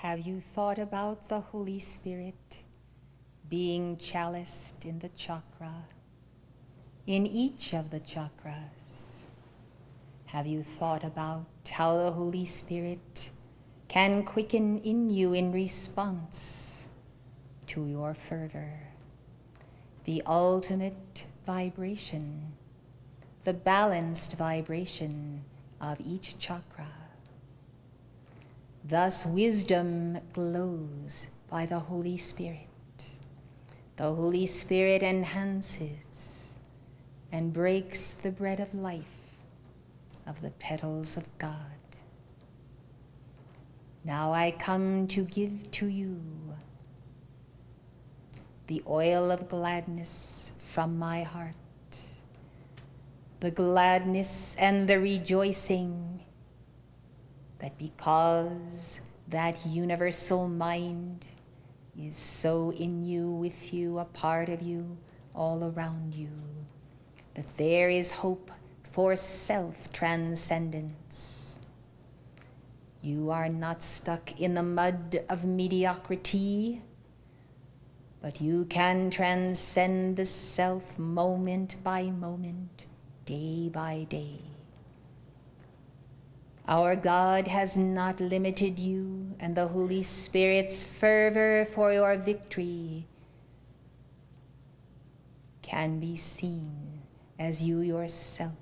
Have you thought about the Holy Spirit being chaliced in the chakra, in each of the chakras? Have you thought about how the Holy Spirit can quicken in you in response to your fervor? The ultimate vibration, the balanced vibration of each chakra. Thus wisdom glows by the Holy Spirit. The Holy Spirit enhances and breaks the bread of life of the petals of God. Now I come to give to you the oil of gladness from my heart, the gladness and the rejoicing that because that universal mind is so in you, with you, a part of you, all around you, that there is hope for self-transcendence. You are not stuck in the mud of mediocrity, but you can transcend the self moment by moment, day by day. Our God has not limited you, and the Holy Spirit's fervor for your victory can be seen as you yourself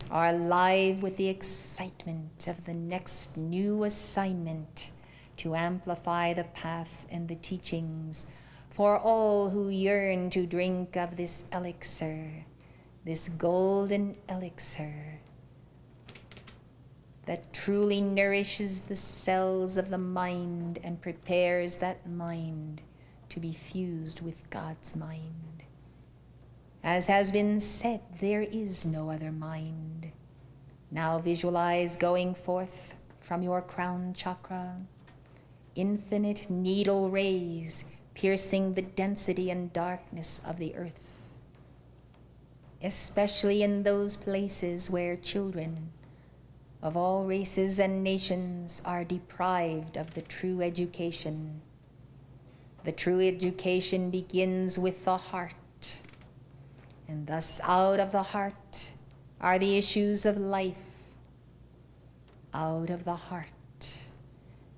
are alive with the excitement of the next new assignment to amplify the path and the teachings for all who yearn to drink of this elixir, this golden elixir that truly nourishes the cells of the mind and prepares that mind to be fused with God's mind. As has been said, there is no other mind. Now visualize going forth from your crown chakra, infinite needle rays piercing the density and darkness of the earth, especially in those places where children of all races and nations are deprived of the true education. The true education begins with the heart, and thus out of the heart are the issues of life. Out of the heart,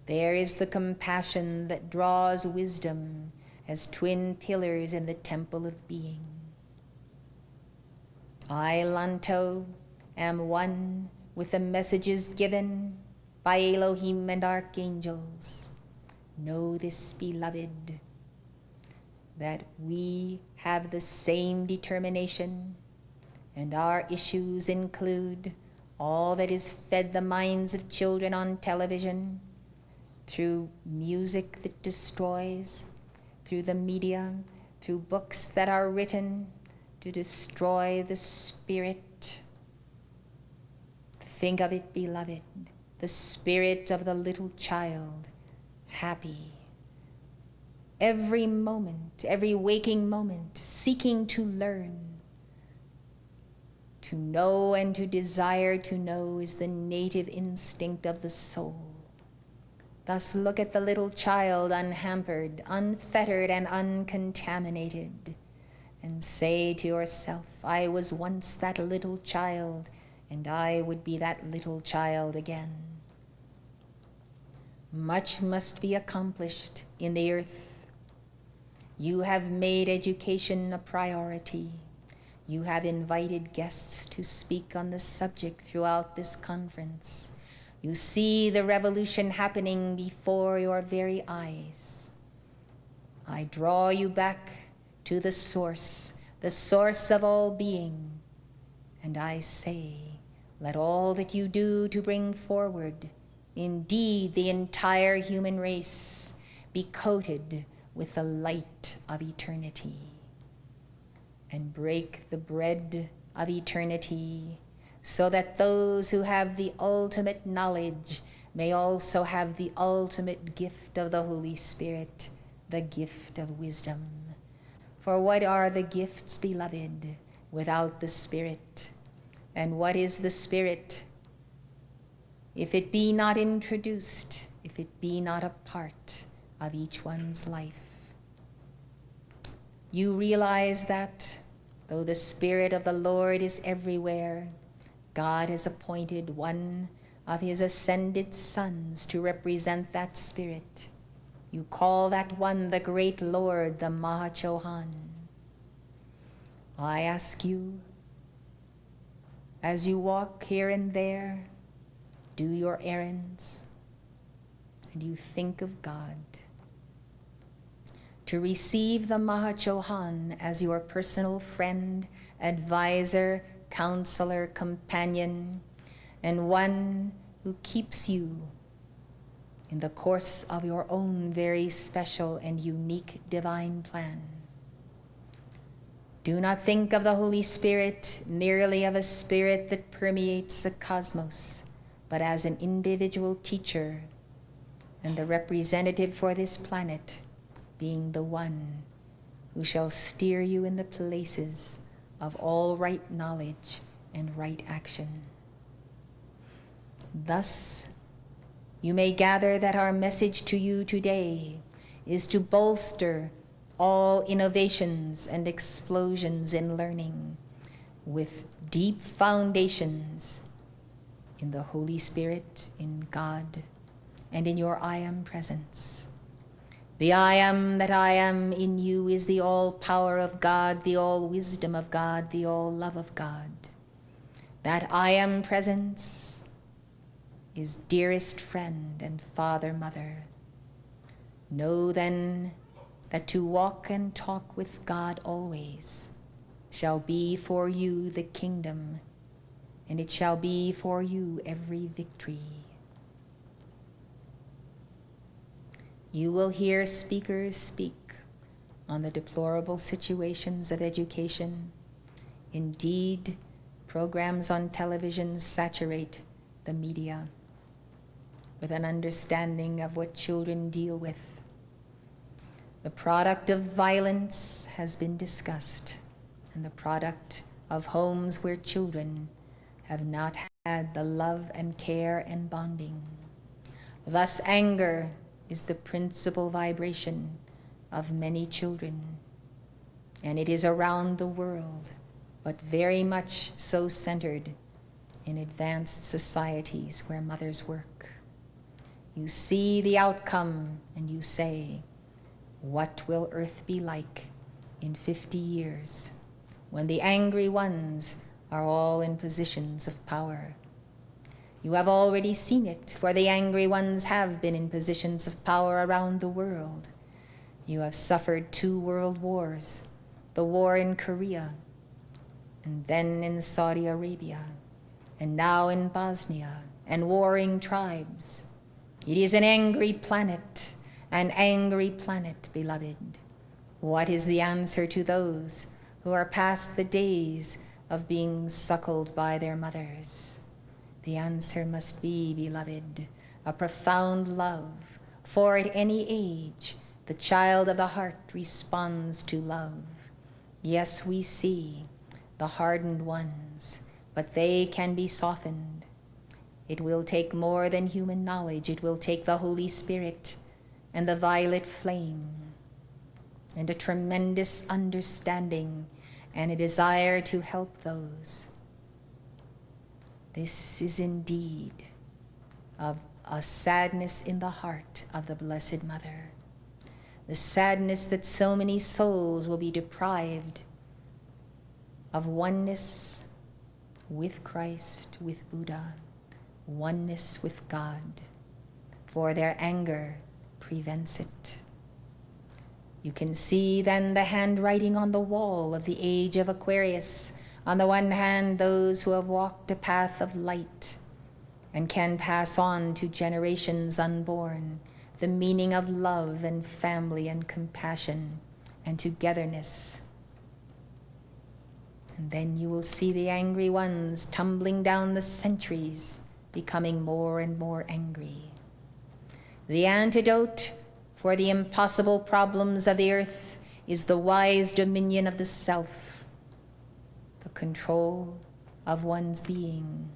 there is the compassion that draws wisdom as twin pillars in the temple of being. I, Lanto, am one with the messages given by Elohim and archangels. Know this, beloved, that we have the same determination, and our issues include all that is fed the minds of children on television, through music that destroys, through the media, through books that are written to destroy the spirit. Think of it, beloved, the spirit of the little child, happy, every moment, every waking moment, seeking to learn. To know and to desire to know is the native instinct of the soul. Thus look at the little child unhampered, unfettered, and uncontaminated, and say to yourself, I was once that little child, and I would be that little child again. Much must be accomplished in the earth. You have made education a priority. You have invited guests to speak on the subject throughout this conference. You see the revolution happening before your very eyes. I draw you back to the source of all being, and I say, let all that you do to bring forward, indeed the entire human race, be coated with the light of eternity, and break the bread of eternity, so that those who have the ultimate knowledge may also have the ultimate gift of the Holy Spirit, the gift of wisdom. For what are the gifts, beloved, without the Spirit? And what is the Spirit if it be not introduced if it be not a part of each one's life. You realize that, though the Spirit of the Lord is everywhere, God has appointed one of his ascended sons to represent that Spirit. You call that one the great Lord, the Mahachohan. I ask you, as you walk here and there, do your errands, and you think of God, to receive the Mahachohan as your personal friend, advisor, counselor, companion, and one who keeps you in the course of your own very special and unique divine plan. Do not think of the Holy Spirit merely of a spirit that permeates the cosmos, but as an individual teacher and the representative for this planet, being the one who shall steer you in the places of all right knowledge and right action. Thus, you may gather that our message to you today is to bolster all innovations and explosions in learning with deep foundations in the Holy Spirit, in God, and in your I Am presence. The I Am that I am in you is the all power of God, the all wisdom of God, the all love of God. That I Am presence is dearest friend and father, mother. Know then that to walk and talk with God always shall be for you the kingdom, and it shall be for you every victory. You will hear speakers speak on the deplorable situations of education. Indeed, programs on television saturate the media with an understanding of what children deal with. The product of violence has been discussed, and the product of homes where children have not had the love and care and bonding. Thus, anger is the principal vibration of many children, and it is around the world, but very much so centered in advanced societies where mothers work. You see the outcome and you say, what will earth be like in 50 years when the angry ones are all in positions of power? You have already seen it, for the angry ones have been in positions of power around the world. You have suffered 2 world wars, the war in Korea, and then in Saudi Arabia, and now in Bosnia, and warring tribes. It is an angry planet, beloved. What is the answer to those who are past the days of being suckled by their mothers? The answer must be, beloved, a profound love, for at any age, the child of the heart responds to love. Yes, we see the hardened ones, but they can be softened. It will take more than human knowledge. It will take the Holy Spirit and the violet flame and a tremendous understanding and a desire to help those. This is indeed of a sadness in the heart of the Blessed Mother, the sadness that so many souls will be deprived of oneness with Christ, with Buddha, oneness with God, for their anger prevents it. You can see then the handwriting on the wall of the age of Aquarius. On the one hand, those who have walked a path of light and can pass on to generations unborn the meaning of love and family and compassion and togetherness. And then you will see the angry ones tumbling down the centuries, becoming more and more angry. The antidote for the impossible problems of the earth is the wise dominion of the self, the control of one's being,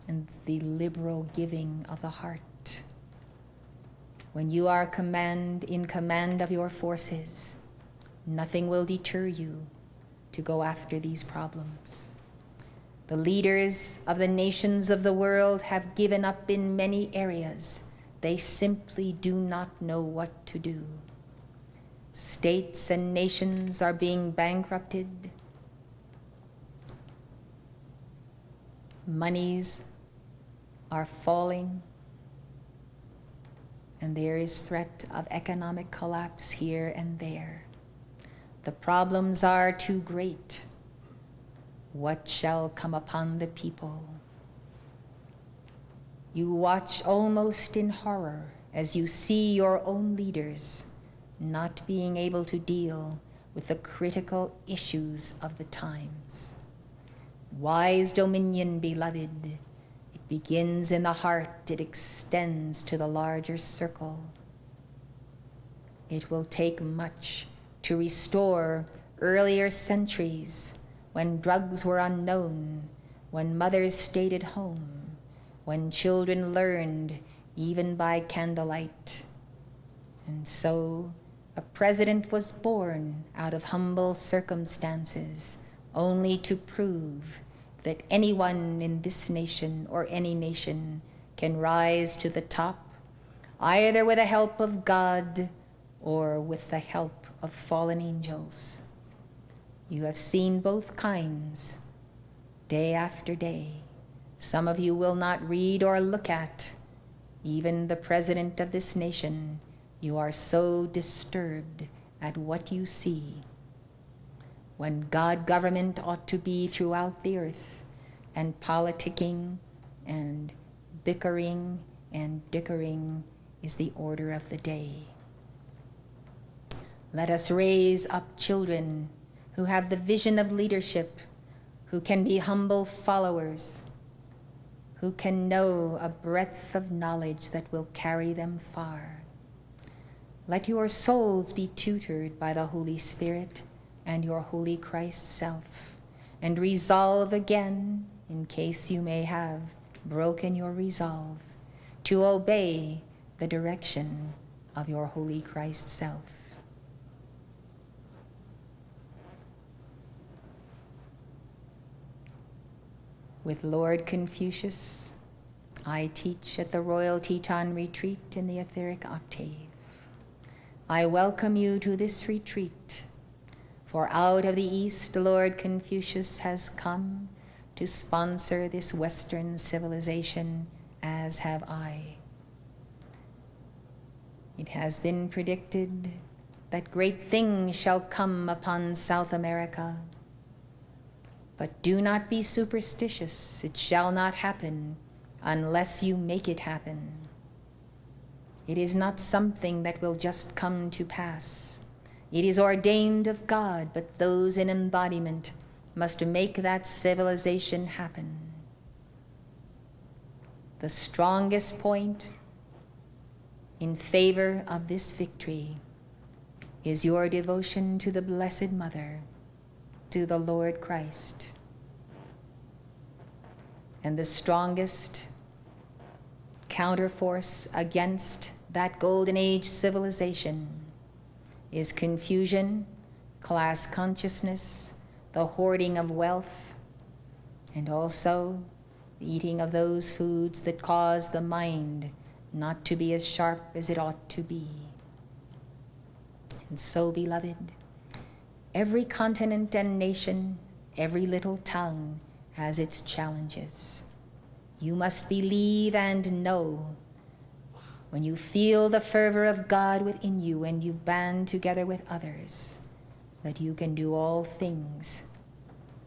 and the liberal giving of the heart. When you are in command of your forces, nothing will deter you to go after these problems. The leaders of the nations of the world have given up in many areas. They simply do not know what to do. States and nations are being bankrupted. Monies are falling, and there is threat of economic collapse here and there. The problems are too great. What shall come upon the people? You watch almost in horror as you see your own leaders not being able to deal with the critical issues of the times. Wise dominion, beloved, it begins in the heart, it extends to the larger circle. It will take much to restore earlier centuries when drugs were unknown, when mothers stayed at home, when children learned even by candlelight. And so a president was born out of humble circumstances, only to prove that anyone in this nation or any nation can rise to the top, either with the help of God or with the help of fallen angels. You have seen both kinds day after day. Some of you will not read or look at even the president of this nation. You are so disturbed at what you see, when God government ought to be throughout the earth, and politicking and bickering and dickering is the order of the day. Let us raise up children who have the vision of leadership, who can be humble followers, who can know a breadth of knowledge that will carry them far. Let your souls be tutored by the Holy Spirit and your Holy Christ self, and resolve again, in case you may have broken your resolve, to obey the direction of your Holy Christ self. With Lord Confucius, I teach at the Royal Teton Retreat in the Etheric Octave. I welcome you to this retreat, for out of the East, Lord Confucius has come to sponsor this Western civilization, as have I. It has been predicted that great things shall come upon South America. But do not be superstitious. It shall not happen unless you make it happen. It is not something that will just come to pass. It is ordained of God, but those in embodiment must make that civilization happen. The strongest point in favor of this victory is your devotion to the Blessed Mother, to the Lord Christ. And the strongest counterforce against that Golden Age civilization is confusion, class consciousness, the hoarding of wealth, and also the eating of those foods that cause the mind not to be as sharp as it ought to be. And so, beloved, every continent and nation, every little town has its challenges. You must believe and know, when you feel the fervor of God within you and you band together with others, that you can do all things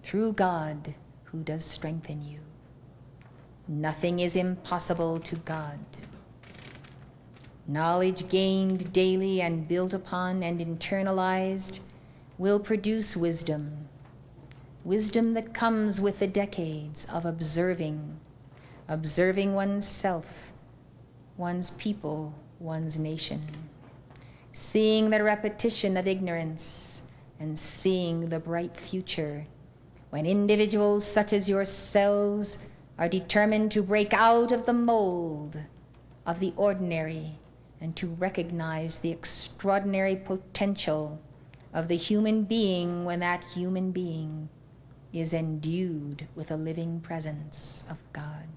through God who does strengthen you. Nothing is impossible to God. Knowledge gained daily and built upon and internalized will produce wisdom. Wisdom that comes with the decades of observing oneself, one's people, one's nation, seeing the repetition of ignorance and seeing the bright future when individuals such as yourselves are determined to break out of the mold of the ordinary and to recognize the extraordinary potential of the human being when that human being is endued with a living presence of God.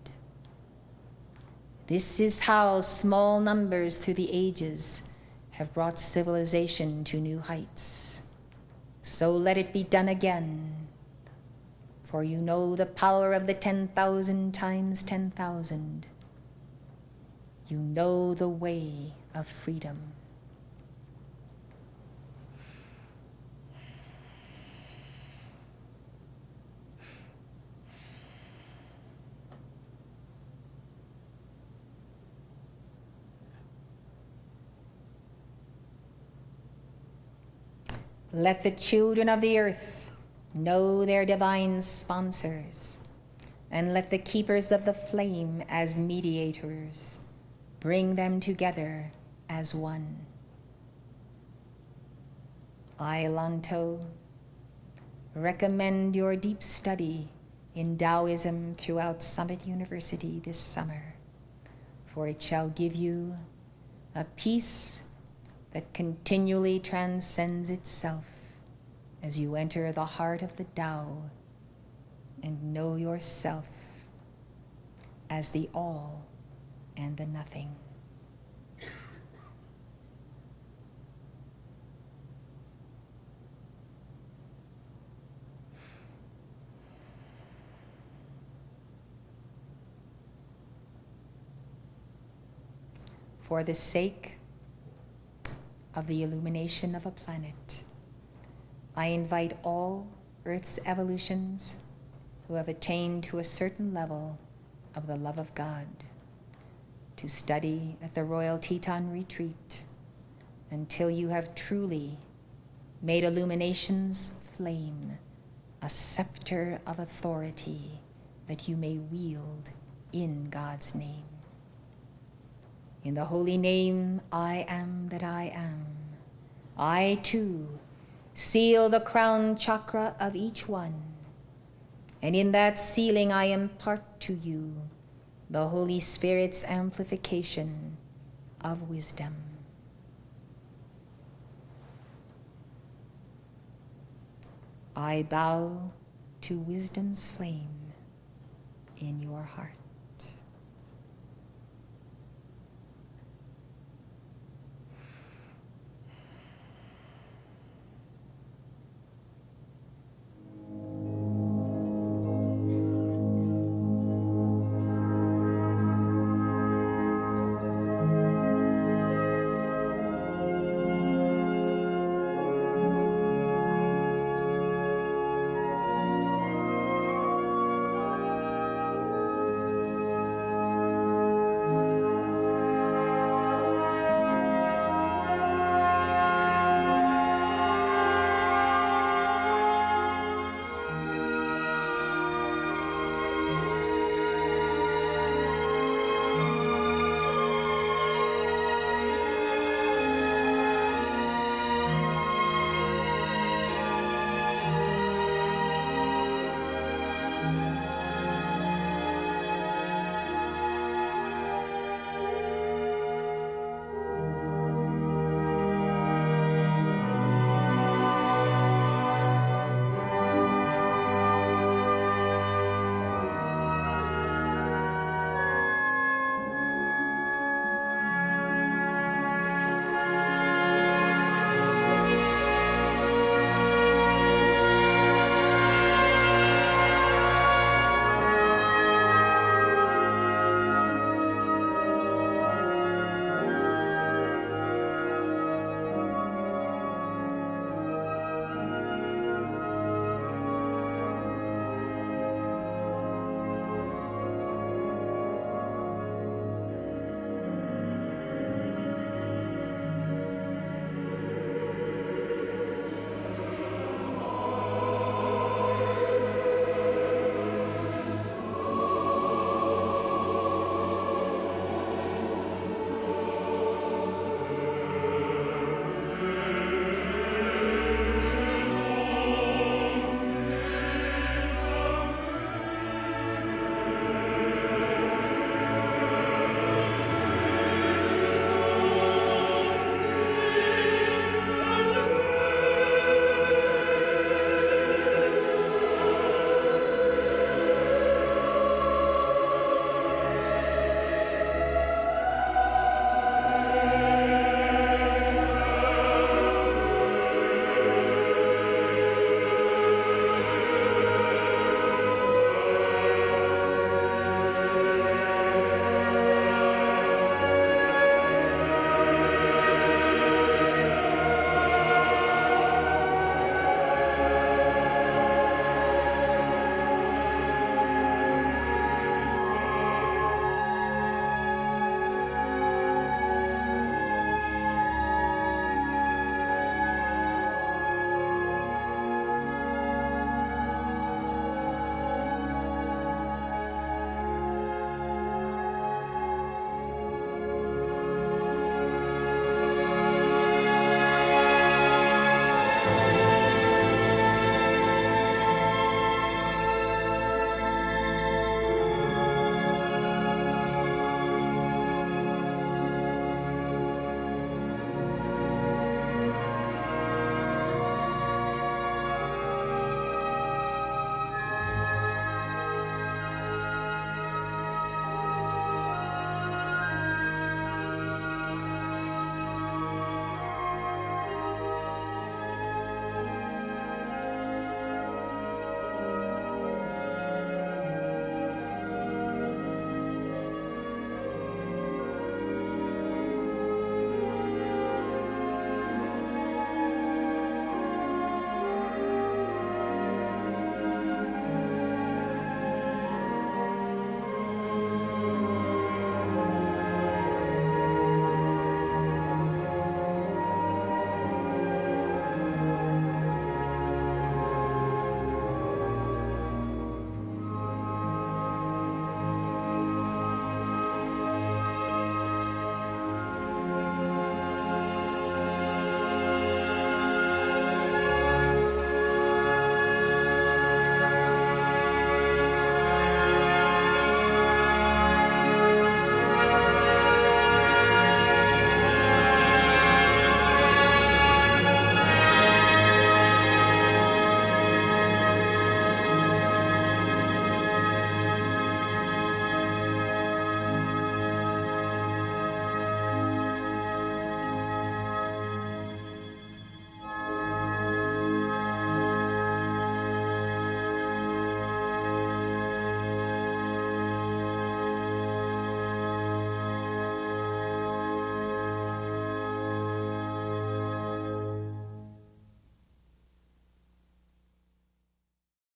This is how small numbers through the ages have brought civilization to new heights. So let it be done again, for you know the power of the 10,000 times 10,000. You know the way of freedom. Let the children of the earth know their divine sponsors, and let the keepers of the flame as mediators bring them together as one. I, Lanto, recommend your deep study in Taoism throughout Summit University this summer, for it shall give you a peace that continually transcends itself as you enter the heart of the Tao and know yourself as the all and the nothing. For the sake of the illumination of a planet, I invite all Earth's evolutions who have attained to a certain level of the love of God to study at the Royal Teton Retreat until you have truly made illumination's flame a scepter of authority that you may wield in God's name. In the holy name, I am that I am, I too seal the crown chakra of each one, and in that sealing I impart to you the Holy Spirit's amplification of wisdom. I bow to wisdom's flame in your heart.